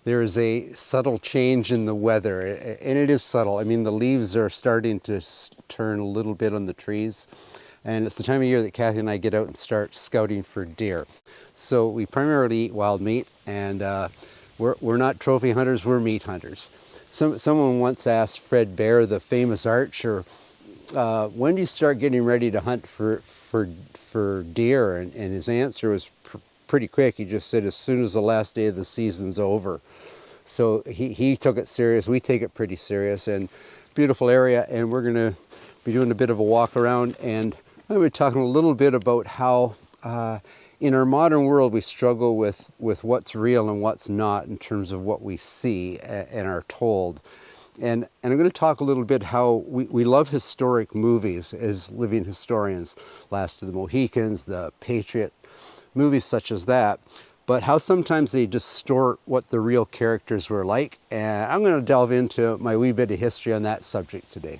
there is a subtle change in the weather, and it is subtle. I mean, the leaves are starting to turn a little bit on the trees, and it's the time of year that Kathy and I get out and start scouting for deer. So we primarily eat wild meat, and we're not trophy hunters, we're meat hunters. Someone once asked Fred Bear, the famous archer, when do you start getting ready to hunt for deer? And his answer was pretty quick. He just said, as soon as the last day of the season's over. So he took it serious. We take it pretty serious, and beautiful area. And we're going to be doing a bit of a walk around, and I'm going to be talking a little bit about how in our modern world we struggle with what's real and what's not in terms of what we see and are told. And I'm going to talk a little bit how we love historic movies as living historians, Last of the Mohicans, The Patriot, movies such as that, but how sometimes they distort what the real characters were like. And I'm going to delve into my wee bit of history on that subject today.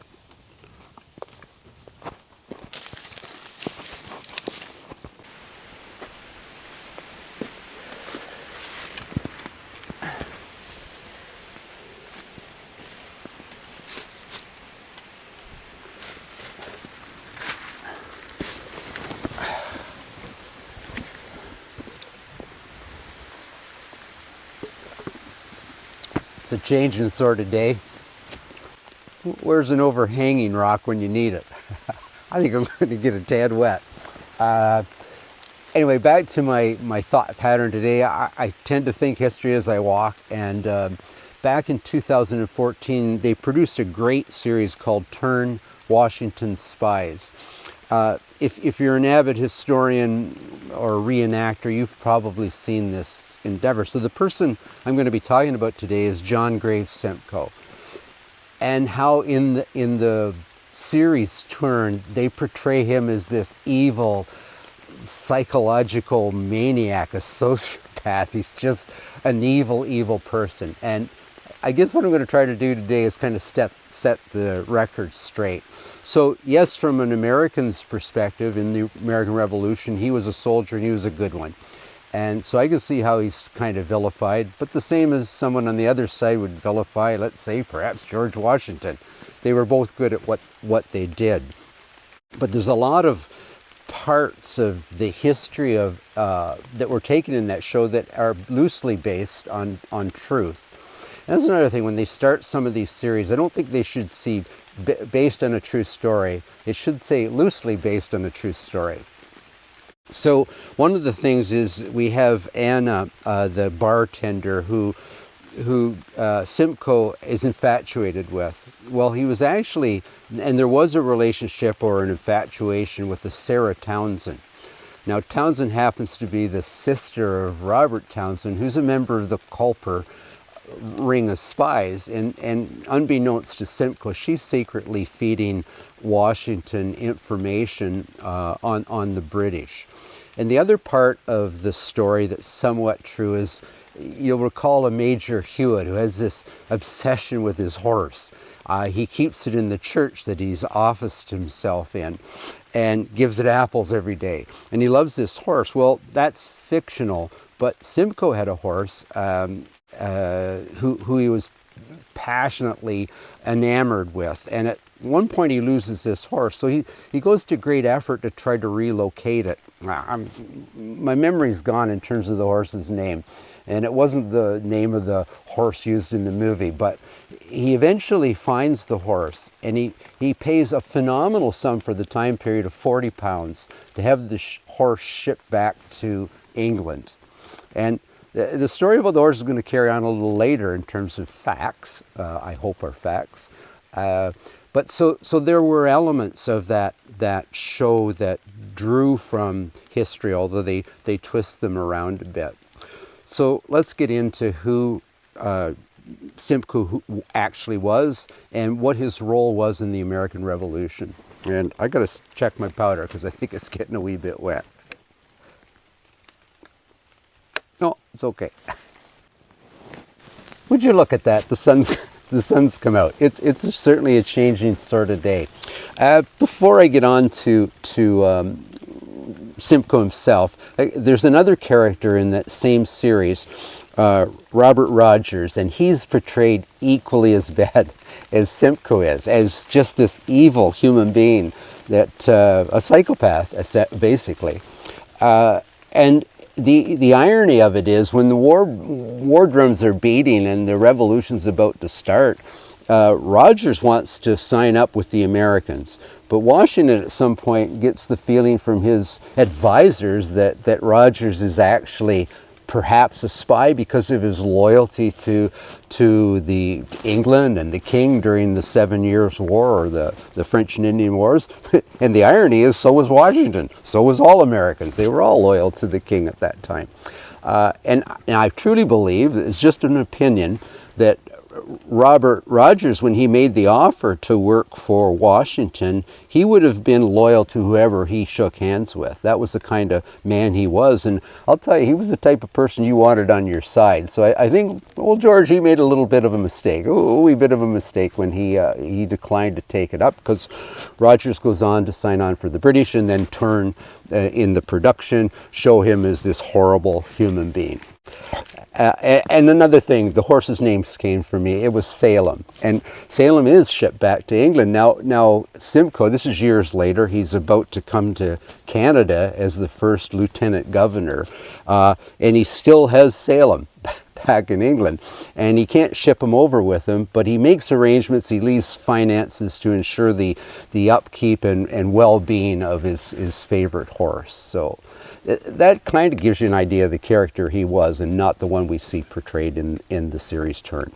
It's a changing sort of day. Where's an overhanging rock when you need it? I think I'm going to get a tad wet. Anyway, back to my thought pattern today. I tend to think history as I walk, and back in 2014, they produced a great series called Turn Washington's Spies. If you're an avid historian or reenactor, you've probably seen this endeavor. So the person I'm going to be talking about today is John Graves Simcoe, and how in the series Turn, they portray him as this evil psychological maniac, a sociopath. He's just an evil person. And I guess what I'm going to try to do today is kind of set the record straight. So yes, from an American's perspective, in the American Revolution, he was a soldier and he was a good one. And so I can see how he's kind of vilified, but the same as someone on the other side would vilify, let's say, perhaps George Washington. They were both good at what they did. But there's a lot of parts of the history of that were taken in that show that are loosely based on truth. And that's another thing, when they start some of these series, I don't think they should see based on a true story. It should say loosely based on a true story. So one of the things is we have Anna, the bartender, who Simcoe is infatuated with. Well, he was actually, and there was a relationship or an infatuation with the Sarah Townsend. Now, Townsend happens to be the sister of Robert Townsend, who's a member of the Culper ring of spies, and unbeknownst to Simcoe, she's secretly feeding Washington information on the British. And the other part of the story that's somewhat true is, you'll recall a Major Hewitt who has this obsession with his horse. He keeps it in the church that he's officed himself in, and gives it apples every day. And he loves this horse. Well, that's fictional, but Simcoe had a horse who he was passionately enamored with. And at one point he loses this horse, so he goes to great effort to try to relocate it. My memory's gone in terms of the horse's name, and it wasn't the name of the horse used in the movie, but he eventually finds the horse, and he pays a phenomenal sum for the time period of 40 pounds to have the horse shipped back to England. And the story about the horse is going to carry on a little later in terms of facts, I hope are facts. But so there were elements of that show that drew from history, although they twist them around a bit. So let's get into who Simcoe actually was and what his role was in the American Revolution. And I got to check my powder because I think it's getting a wee bit wet. No, it's okay. Would you look at that? The sun's come out. It's certainly a changing sort of day. Before I get on to Simcoe himself, there's another character in that same series Robert Rogers, and he's portrayed equally as bad as Simcoe is, as just this evil human being, that a psychopath, basically. And the irony of it is, when the war drums are beating and the revolution's about to start, Rogers wants to sign up with the Americans. But Washington at some point gets the feeling from his advisors that Rogers is actually perhaps a spy because of his loyalty to the England and the King during the 7 Years' War, or the French and Indian Wars. And the irony is, so was Washington. So was all Americans. They were all loyal to the King at that time. And I truly believe, it's just an opinion, that Robert Rogers, when he made the offer to work for Washington, he would have been loyal to whoever he shook hands with. That was the kind of man he was. And I'll tell you, he was the type of person you wanted on your side. So I think old George, he made a little bit of a mistake, a wee bit of a mistake, when he declined to take it up, because Rogers goes on to sign on for the British and then turn in the production, show him as this horrible human being. And another thing, the horse's name came from me. It was Salem, and Salem is shipped back to England. Now Simcoe, this is years later, he's about to come to Canada as the first lieutenant governor, and he still has Salem back in England, and he can't ship him over with him, but he makes arrangements. He leaves finances to ensure the upkeep and well-being of his favorite horse. So that kind of gives you an idea of the character he was, and not the one we see portrayed in the series Turn.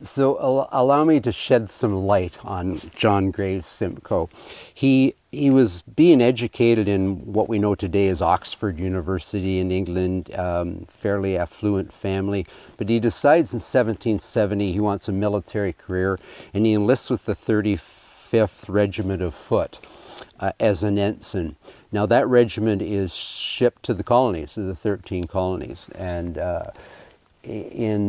So allow me to shed some light on John Graves Simcoe. He was being educated in what we know today as Oxford University in England, fairly affluent family, but he decides in 1770 he wants a military career, and he enlists with the 35th Regiment of Foot as an ensign. Now that regiment is shipped to the colonies, to the 13 colonies, and in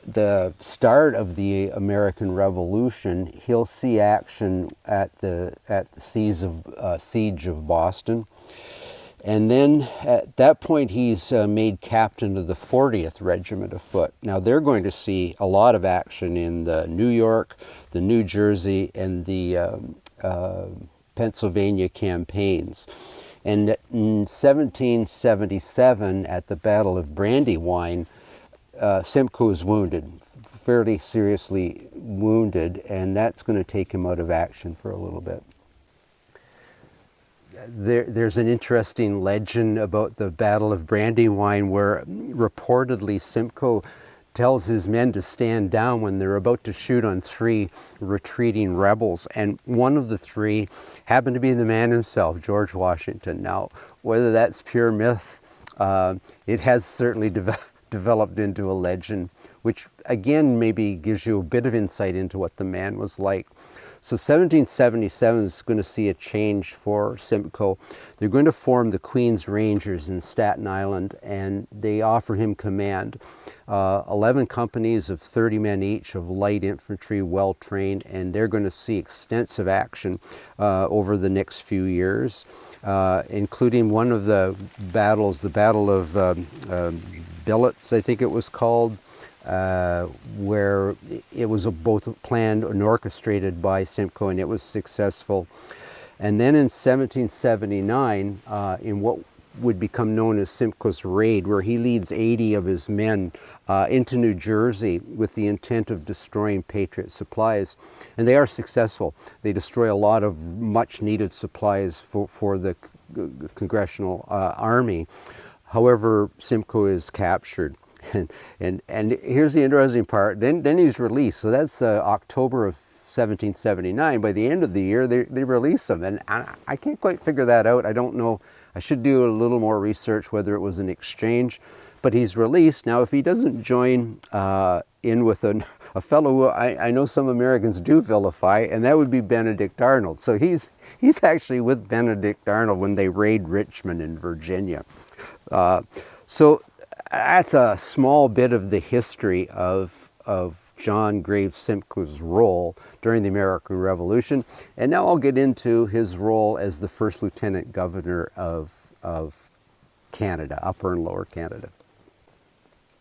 the start of the American Revolution, he'll see action at the siege of Boston, and then at that point he's made captain of the 40th Regiment of Foot. Now they're going to see a lot of action in the New York, the New Jersey, and the Pennsylvania campaigns. And in 1777, at the Battle of Brandywine, Simcoe is wounded, fairly seriously wounded, and that's going to take him out of action for a little bit. There's an interesting legend about the Battle of Brandywine, where reportedly Simcoe tells his men to stand down when they're about to shoot on 3 retreating rebels, and one of the 3 happened to be the man himself, George Washington. Now, whether that's pure myth, it has certainly developed into a legend, which again maybe gives you a bit of insight into what the man was like. So 1777 is going to see a change for Simcoe. They're going to form the Queen's Rangers in Staten Island, and they offer him command. 11 companies of 30 men each of light infantry, well trained, and they're going to see extensive action over the next few years, including one of the battles, the Battle of Billets, I think it was called, where it was both planned and orchestrated by Simcoe, and it was successful. And then in 1779, in what would become known as Simcoe's Raid, where he leads 80 of his men into New Jersey with the intent of destroying Patriot supplies. And they are successful. They destroy a lot of much needed supplies for the Congressional Army. However, Simcoe is captured. And here's the interesting part. Then he's released. So that's October of 1779. By the end of the year, they release him. And I can't quite figure that out. I don't know. I should do a little more research whether it was an exchange. But he's released. Now, if he doesn't join in with a fellow who I know some Americans do vilify, and that would be Benedict Arnold. So he's actually with Benedict Arnold when they raid Richmond in Virginia. So that's a small bit of the history of John Graves Simcoe's role during the American Revolution. And now I'll get into his role as the first Lieutenant Governor of Canada, Upper and Lower Canada.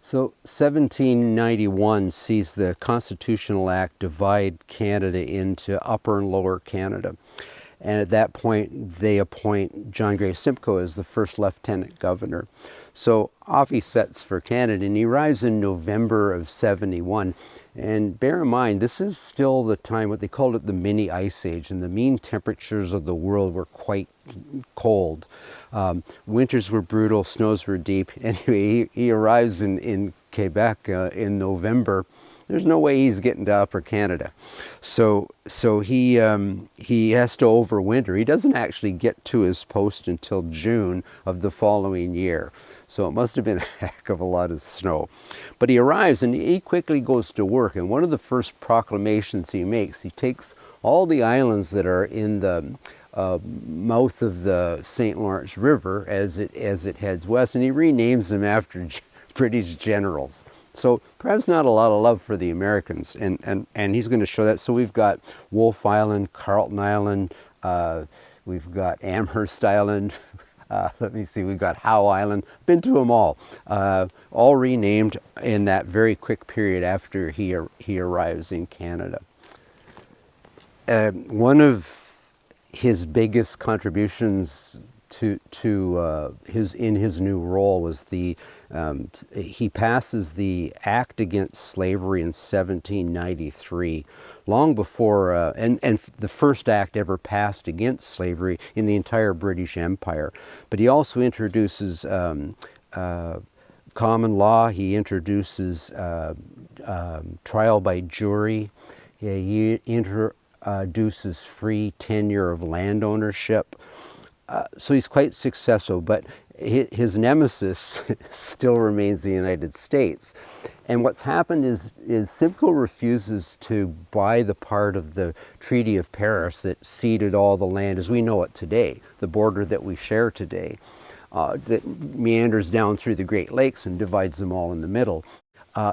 So 1791 sees the Constitutional Act divide Canada into Upper and Lower Canada. And at that point, they appoint John Graves Simcoe as the first lieutenant governor. So off he sets for Canada, and he arrives in November of 71. And bear in mind, this is still the time, what they called it, the mini ice age, and the mean temperatures of the world were quite cold. Winters were brutal, snows were deep. Anyway, he arrives in Quebec in November. There's no way he's getting to Upper Canada. So he has to overwinter. He doesn't actually get to his post until June of the following year. So it must have been a heck of a lot of snow. But he arrives and he quickly goes to work. And one of the first proclamations he makes, he takes all the islands that are in the mouth of the St. Lawrence River as it heads west, and he renames them after British generals. So perhaps not a lot of love for the Americans, and he's going to show that. So we've got Wolfe Island, Carleton Island, we've got Amherst Island, let me see, we've got Howe Island, been to them all renamed in that very quick period after he arrives in Canada. One of his biggest contributions to his new role was he passes the Act Against Slavery in 1793, long before and the first act ever passed against slavery in the entire British Empire. But he also introduces common law. He introduces trial by jury. He introduces free tenure of land ownership. So he's quite successful, but his nemesis still remains the United States. And what's happened is Simcoe refuses to buy the part of the Treaty of Paris that ceded all the land as we know it today, the border that we share today, that meanders down through the Great Lakes and divides them all in the middle.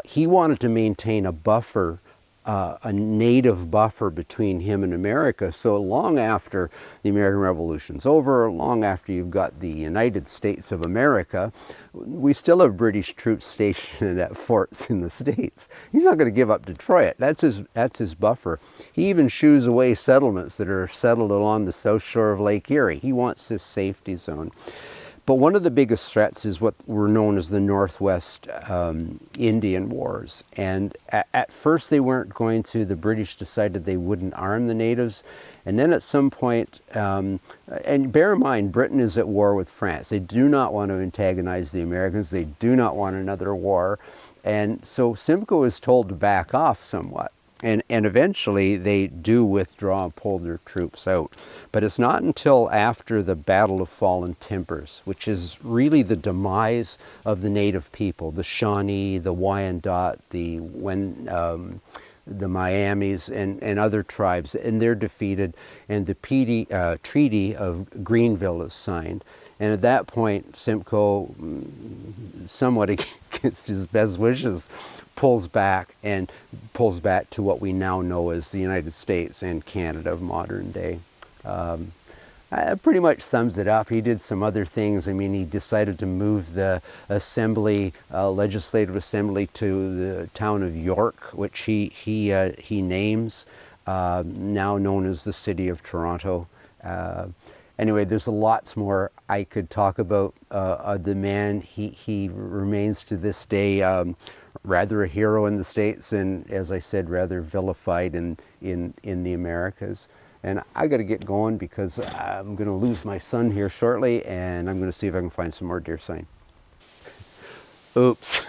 He wanted to maintain a buffer, a native buffer between him and America. So long after the American Revolution's over, long after you've got the United States of America, we still have British troops stationed at forts in the States. He's not going to give up Detroit. That's his buffer. He even shoos away settlements that are settled along the south shore of Lake Erie. He wants this safety zone. But one of the biggest threats is what were known as the Northwest Indian Wars. And at first they weren't going to. The British decided they wouldn't arm the natives. And then at some point, and bear in mind, Britain is at war with France. They do not want to antagonize the Americans. They do not want another war. And so Simcoe is told to back off somewhat. And eventually they do withdraw and pull their troops out. But it's not until after the Battle of Fallen Timbers, which is really the demise of the native people, the Shawnee, the Wyandot, the Miamis, and other tribes, and they're defeated, and the Treaty of Greenville is signed. And at that point, Simcoe, somewhat against his best wishes, pulls back to what we now know as the United States and Canada of modern day. Pretty much sums it up. He did some other things. I mean, he decided to move the assembly, legislative assembly, to the town of York, which he names, now known as the city of Toronto. Anyway, there's lots more I could talk about the man. He remains to this day rather a hero in the States, and as I said, rather vilified in the Americas. And I got to get going because I'm going to lose my son here shortly, and I'm going to see if I can find some more deer sign. Oops,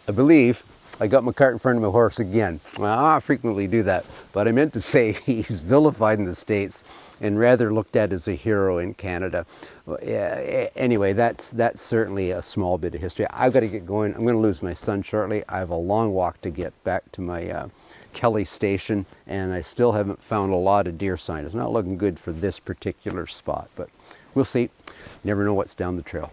I believe I got my cart in front of my horse again. Well, I frequently do that, but I meant to say he's vilified in the States and rather looked at as a hero in Canada. Anyway, that's certainly a small bit of history. I've got to get going. I'm going to lose my son shortly. I have a long walk to get back to my Kelly station, and I still haven't found a lot of deer sign. It's not looking good for this particular spot, but we'll see. Never know what's down the trail.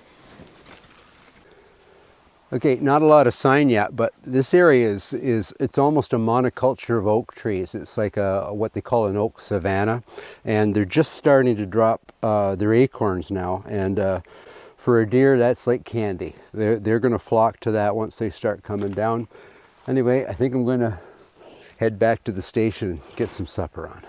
Okay, not a lot of sign yet, but this area it's almost a monoculture of oak trees. It's like what they call an oak savanna, and they're just starting to drop their acorns now. And For a deer, that's like candy. They're going to flock to that once they start coming down. Anyway, I think I'm going to head back to the station and get some supper on.